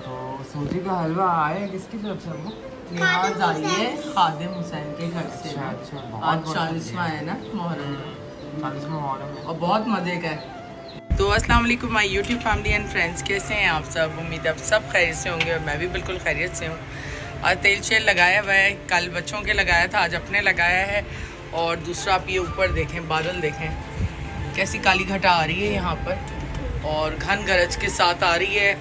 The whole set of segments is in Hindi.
तो सूजी का हलवा आया किसकी तरफ से हमको? यहाँ जाइए खादिम हुसैन के घर से। अच्छा, आज 40वां है ना मुहर्रम, 40वां मुहर्रम है और बहुत मज़े का है। तो अस्सलाम वालेकुम my YouTube family and friends, कैसे हैं आप सब? उम्मीद है आप सब खैरियत से होंगे और मैं भी बिल्कुल खैरियत से हूँ। और तेल शेल लगाया हुआ है, कल बच्चों के लगाया था, आज अपने लगाया है। और दूसरा आप ये ऊपर देखें, बादल देखें कैसी काली घटा आ रही है यहाँ पर, और घन गरज के साथ आ रही है।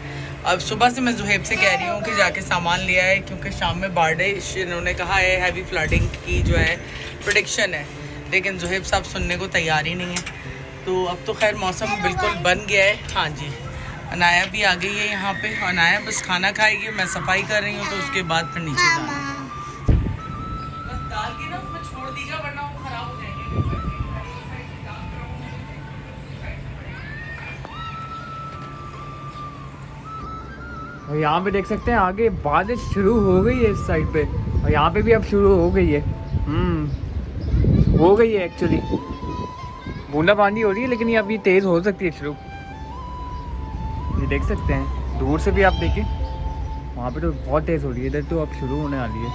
अब सुबह से मैं जुहेब से कह रही हूँ कि जाके सामान लिया है, क्योंकि शाम में बारिश इन्होंने कहा है, हैवी फ्लडिंग की जो है प्रेडिक्शन है, लेकिन जुहेब साहब सुनने को तैयार ही नहीं है। तो अब तो खैर मौसम बिल्कुल बन गया है। हाँ जी, अनाया भी आ गई है यहाँ पे। अनाया बस खाना खाएगी, मैं सफाई कर रही हूँ, तो उसके बाद फिर नीचे जाना है। बस दाल की ना उसमें छोड़ दीजिए, वरना वो खराब हो जाएंगे। और यहाँ पे देख सकते हैं आगे बारिश शुरू हो गई है इस साइड पे, और यहाँ पे भी अब शुरू हो गई है। हो गई है एक्चुअली, बूंदाबांदी हो रही है, लेकिन ये अभी तेज़ हो सकती है शुरू। ये देख सकते हैं, दूर से भी आप देखिए, वहाँ पे तो बहुत तेज़ हो रही है, इधर तो अब शुरू होने वाली है।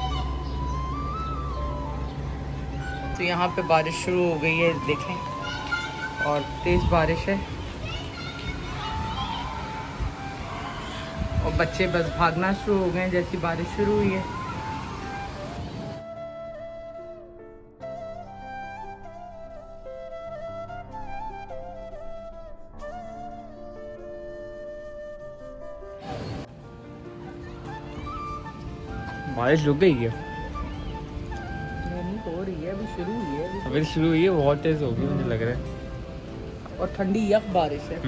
तो यहाँ पे बारिश शुरू हो गई है, देखें, और तेज़ बारिश है, और बच्चे बस भागना शुरू हो गए हैं जैसी बारिश शुरू हुई है। बारिश रुक गई है, नहीं हो रही है, अभी शुरू हुई है। अभी शुरू हुई है, बहुत तेज़ होगी मुझे लग रहा है, और ठंडी यख बारिश है।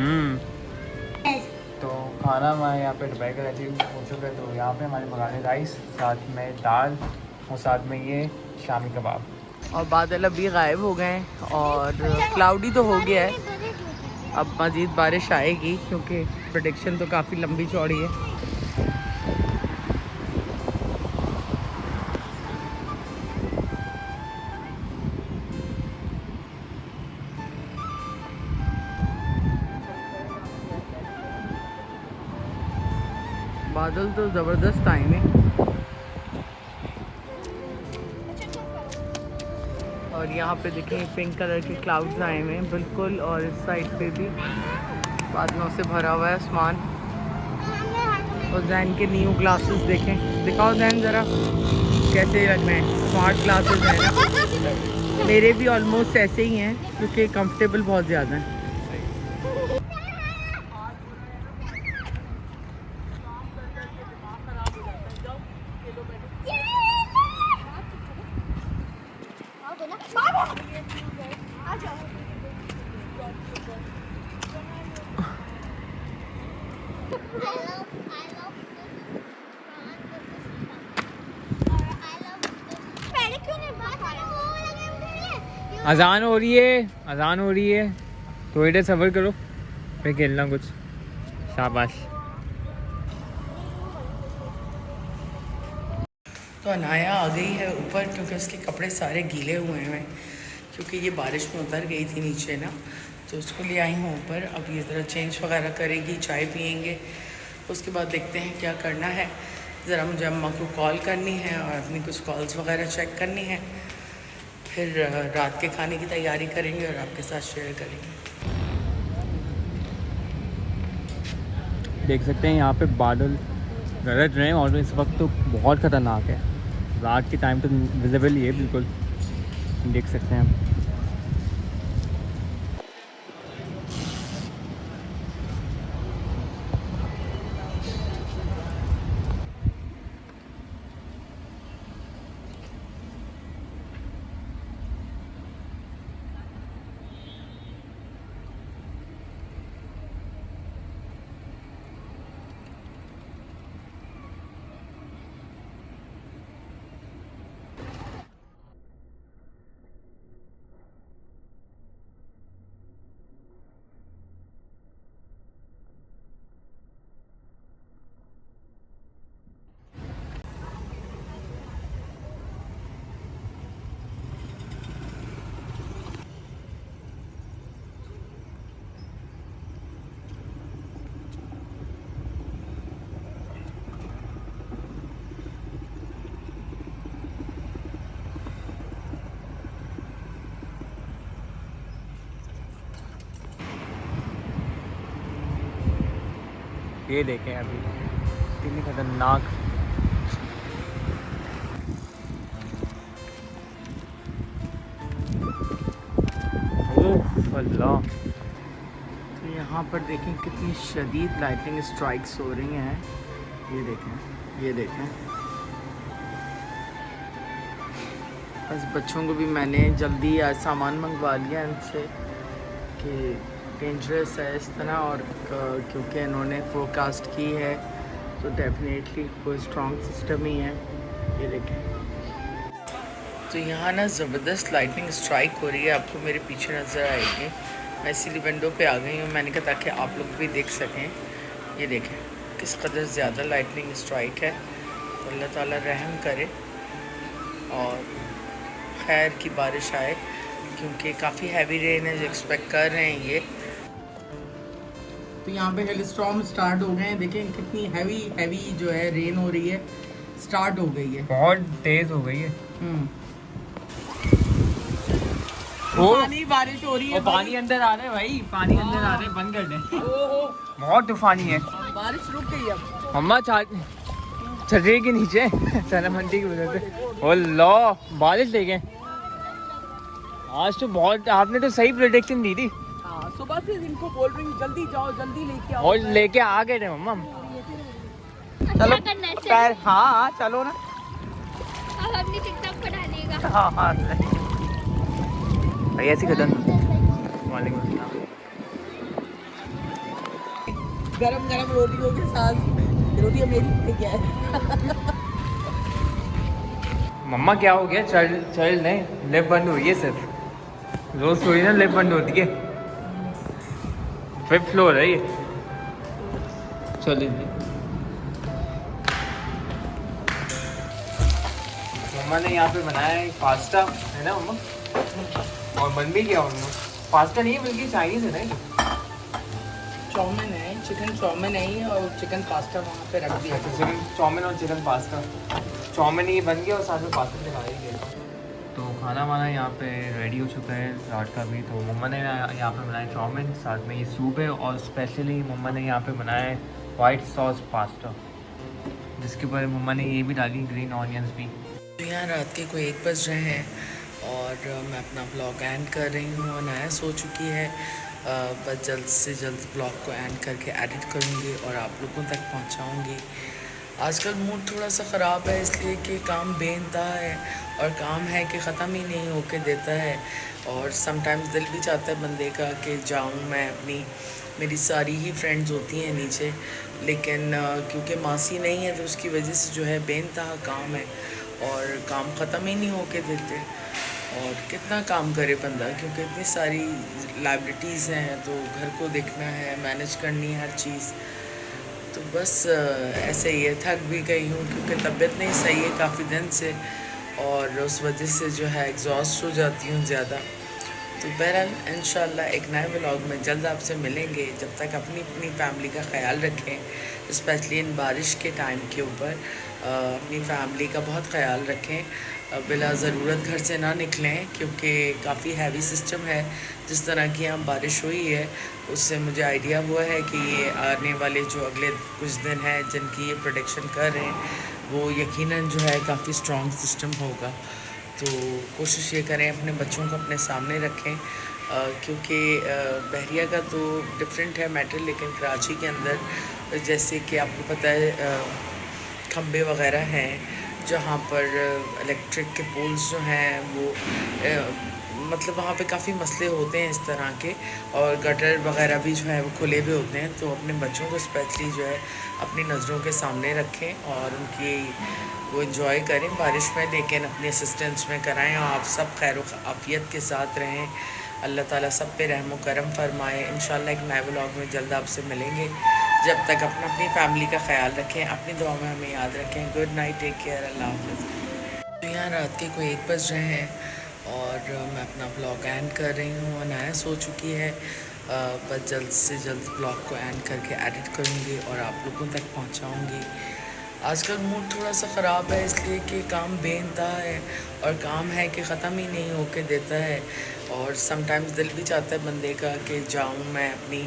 तो खाना मैं यहाँ पे दोपहर का रेडी हो चुका है। तो यहाँ पे हमारे बघाने राइस, साथ में दाल, और साथ में ये शामी कबाब। और बादल अभी गायब हो गए हैं, और क्लाउडी तो हो गया है, अब मज़ीद बारिश आएगी, क्योंकि प्रेडिक्शन तो काफ़ी लंबी चौड़ी है। बादल तो ज़बरदस्त आएंगे, और यहाँ पे देखें पिंक कलर के क्लाउड्स आए हुए हैं बिल्कुल, और इस साइड पे भी बादलों से भरा हुआ है आसमान। और जैन के न्यू ग्लासेस देखें, दिखाओ जैन ज़रा कैसे लग रहे हैं, स्मार्ट ग्लासेस हैं ना। मेरे भी ऑलमोस्ट ऐसे ही हैं, क्योंकि कंफर्टेबल बहुत ज़्यादा हैं। अजान हो रही है, अजान हो रही है, थोड़ी देर सब्र करो, फिर खेलना कुछ। शाबाश। तो अनाया आ गई है ऊपर, क्योंकि उसके कपड़े सारे गीले हुए हैं, क्योंकि ये बारिश में उतर गई थी नीचे ना, तो उसको ले आई हूँ ऊपर। अब ये ज़रा चेंज वगैरह करेगी, चाय पियेंगे, उसके बाद देखते हैं क्या करना है। ज़रा मुझे अम्मा को कॉल करनी है, और अपनी कुछ कॉल्स वगैरह चेक करनी है, फिर रात के खाने की तैयारी करेंगे और आपके साथ शेयर करेंगे। देख सकते हैं यहाँ पे बादल गरज रहे हैं, और इस वक्त तो बहुत ख़तरनाक है। रात के टाइम तो विजिबल ही है बिल्कुल, देख सकते हैं हम। ये देखें अभी कितनी खतरनाक। ओह अल्लाह। तो यहाँ पर देखें कितनी शदीद लाइटिंग स्ट्राइक्स हो रही हैं। ये देखें, ये देखें। बस बच्चों को भी मैंने जल्दी आज सामान मंगवा लिया इनसे कि डेंजरस है इस तरह, और क्योंकि इन्होंने फोरकास्ट की है तो डेफिनेटली कोई स्ट्रॉन्ग सिस्टम ही है। ये देखें। तो यहाँ ना ज़बरदस्त लाइटनिंग स्ट्राइक हो रही है, आपको मेरे पीछे नज़र आएगी। मैं इसीलिए विंडो पे आ गई हूँ, मैंने कहा ताकि आप लोग भी देख सकें। ये देखें किस कदर ज़्यादा लाइटनिंग स्ट्राइक है। तो अल्लाह ताला रहम करे और खैर की बारिश आए, क्योंकि काफ़ी हैवी रेन है जो एक्सपेक्ट कर रहे हैं ये। तो यहाँ पे हेल स्टॉर्म स्टार्ट हो गए हैं। देखें कितनी हैवी जो है रेन हो रही है, स्टार्ट हो गई है, बहुत तेज़ हो गई है। तूफानी बारिश हो रही है। पानी अंदर आ रहा है भाई, पानी अंदर आ रहा है, बंद कर दें। बहुत तूफानी है। बारिश रुक गई अब। मम्मा चल रही के नीचे सरामंडी की वजह से। ओ लो बारिश देखें आज तो बहुत। आपने तो सही प्रेडिक्शन दी थी। हाँ, सुबह से इनको बोल रही हूँ जल्दी जाओ, जल्दी लेके आओ, और लेके आ गए थे मम्मा। चलो पैर, हाँ चलो ना। अब अपनी टिकटॉक पर डालिएगा। हाँ भाई ऐसी कदम। वालेकुम अस्सलाम। गरम गरम रोटियों के साथ। रोटियाँ मेरी क्या है? मम्मा क्या हो गया? चल नहीं, लिफ्ट बंद हुई है सिर्फ। रोज थोड़ी ना लिफ्ट बंद होती है। 5th फ्लोर है ये। चलिए मम्मा ने यहाँ पे बनाया है पास्ता, है ना मम्मा? और बन भी गया उन्होंने। पास्ता नहीं है बल्कि चाइनीज है ना ये। चाउमीन है, चिकन चाउमीन है और चिकन पास्ता वहाँ पे रख दिया। चिकन चाउमीन और चिकन पास्ता। चाउमीन ये बन गया और साथ में पास्ता दिखा ही गया। तो खाना वाना यहाँ पे रेडी हो चुका है रात का भी। तो मम्मा ने यहाँ पे बनाया चाउमीन, साथ में ये सूप है, और स्पेशली मम्मा ने यहाँ पे बनाया है वाइट सॉस पास्ता, जिसके ऊपर मम्मा ने ये भी डाली ग्रीन ऑनियंस भी। तो यहाँ रात के कोई 1 बज रहे हैं और मैं अपना ब्लॉग एंड कर रही हूँ। अनाया सो चुकी है, बस जल्द से जल्द ब्लॉग को एंड करके एडिट करूँगी और आप लोगों तक पहुँचाऊँगी। आजकल मूड थोड़ा सा ख़राब है, इसलिए कि काम बेइंतहा है और काम है कि ख़त्म ही नहीं होके देता है। और समटाइम्स दिल भी चाहता है बंदे का कि जाऊँ मैं अपनी, मेरी सारी ही फ्रेंड्स होती हैं नीचे, लेकिन क्योंकि मासी नहीं है तो उसकी वजह से जो है बेइंतहा काम है और काम ख़त्म ही नहीं होके देते। और कितना काम करे बंदा, क्योंकि इतनी सारी लाइबिलिटीज़ हैं, तो घर को देखना है, मैनेज करनी है हर चीज़। तो बस ऐसे ही है, थक भी गई हूँ क्योंकि तबीयत नहीं सही है काफ़ी दिन से, और उस वजह से जो है एग्जॉस्ट हो जाती हूँ ज़्यादा। तो बहरहाल इंशाल्लाह एक नए व्लॉग में जल्द आपसे मिलेंगे। जब तक अपनी अपनी फैमिली का ख्याल रखें, स्पेशली इन बारिश के टाइम के ऊपर अपनी फैमिली का बहुत ख्याल रखें। बिला ज़रूरत घर से ना निकलें, क्योंकि काफ़ी हैवी सिस्टम है। जिस तरह की यहाँ बारिश हुई है उससे मुझे आइडिया हुआ है कि ये आने वाले जो अगले कुछ दिन हैं जिनकी ये प्रोडिक्शन कर रहे हैं वो यकीनन जो है काफ़ी स्ट्रॉन्ग सिस्टम होगा। तो कोशिश ये करें अपने बच्चों को अपने सामने रखें, क्योंकि बहरिया का तो डिफरेंट है मैटर, लेकिन कराची के अंदर जैसे कि आपको पता है खंबे वगैरह हैं जहाँ पर इलेक्ट्रिक के पोल्स जो हैं वो मतलब वहाँ पे काफ़ी मसले होते हैं इस तरह के, और गटर वगैरह भी जो है वो खुले हुए होते हैं। तो अपने बच्चों को स्पेशली जो है अपनी नज़रों के सामने रखें और उनकी वो इन्जॉय करें बारिश में, लेकिन अपनी असिस्टेंस में कराएं और आप सब खैर आफियत के साथ रहें। अल्लाह ताला सब पे रहम करम फरमाए। इंशाल्लाह एक नए व्लॉग में जल्द आपसे मिलेंगे। जब तक अपनी फैमिली का ख्याल रखें, अपनी दुआ में हमें याद रखें। गुड नाइट, टेक केयर, अल्लाह हाफ़िज़। तो यहाँ रात के कोई 1 बज रहे हैं और मैं अपना ब्लॉग एंड कर रही हूँ। अनाया सो चुकी है, बस जल्द से जल्द ब्लॉग को एंड करके एडिट करूँगी और आप लोगों तक पहुँचाऊँगी। आजकल मूड थोड़ा सा ख़राब है, इसलिए कि काम बेइंतहा है और काम है कि ख़त्म ही नहीं होके देता है। और समटाइम्स दिल भी चाहता है बंदे का कि जाऊँ मैं अपनी,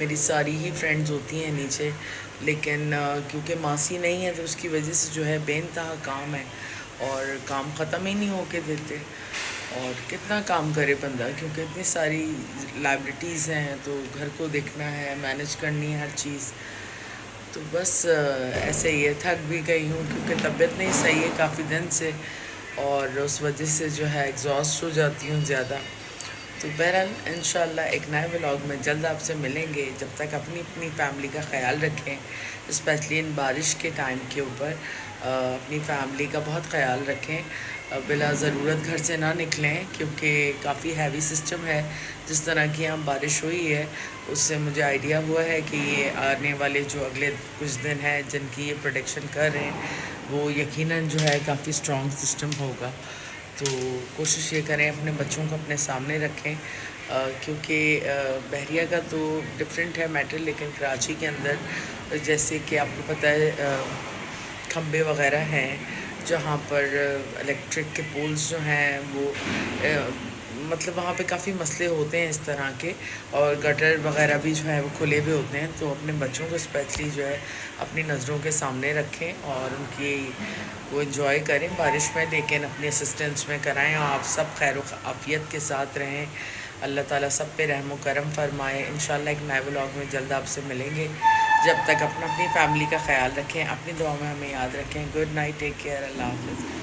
मेरी सारी ही फ्रेंड्स होती हैं नीचे, लेकिन क्योंकि मासी नहीं है तो उसकी वजह से जो है बेनतहा काम है और काम ख़त्म ही नहीं होके देते। और कितना काम करे बंदा, क्योंकि इतनी सारी लाइबिलिटीज़ हैं, तो घर को देखना है, मैनेज करनी है हर चीज़। तो बस ऐसे ही है, थक भी गई हूँ क्योंकि तबीयत नहीं सही है काफ़ी दिन से, और उस वजह से जो है एग्जॉस्ट हो जाती हूँ ज़्यादा। तो बहरहाल इंशाल्लाह एक नए व्लॉग में जल्द आपसे मिलेंगे। जब तक अपनी अपनी फैमिली का ख्याल रखें, स्पेशली इन बारिश के टाइम के ऊपर अपनी फैमिली का बहुत ख्याल रखें। बिला ज़रूरत घर से ना निकलें, क्योंकि काफ़ी हैवी सिस्टम है। जिस तरह की यहाँ बारिश हुई है उससे मुझे आइडिया हुआ है कि ये आने वाले जो अगले कुछ दिन हैं जिनकी ये प्रोडिक्शन कर रहे हैं, वो यकीनन जो है काफ़ी स्ट्रॉन्ग सिस्टम होगा। तो कोशिश ये करें अपने बच्चों को अपने सामने रखें, क्योंकि बहरिया का तो डिफरेंट है मैटर, लेकिन कराची के अंदर जैसे कि आपको पता है खंबे वगैरह हैं जहाँ पर इलेक्ट्रिक के पोल्स जो हैं वो मतलब वहाँ पे काफ़ी मसले होते हैं इस तरह के, और गटर वगैरह भी जो है वो खुले हुए होते हैं। तो अपने बच्चों को स्पेशली जो है अपनी नज़रों के सामने रखें और उनकी वो इन्जॉय करें बारिश में, लेकिन अपनी असिस्टेंस में कराएं और आप सब खैर आफियत के साथ रहें। अल्लाह ताला सब पे रहम करम फरमाए। इंशाल्लाह एक नए व्लॉग में जल्द आपसे मिलेंगे। जब तक अपनी फैमिली का ख्याल रखें, अपनी दुआ में हमें याद रखें। गुड नाइट, टेक केयर, अल्लाह हाफ़िज़।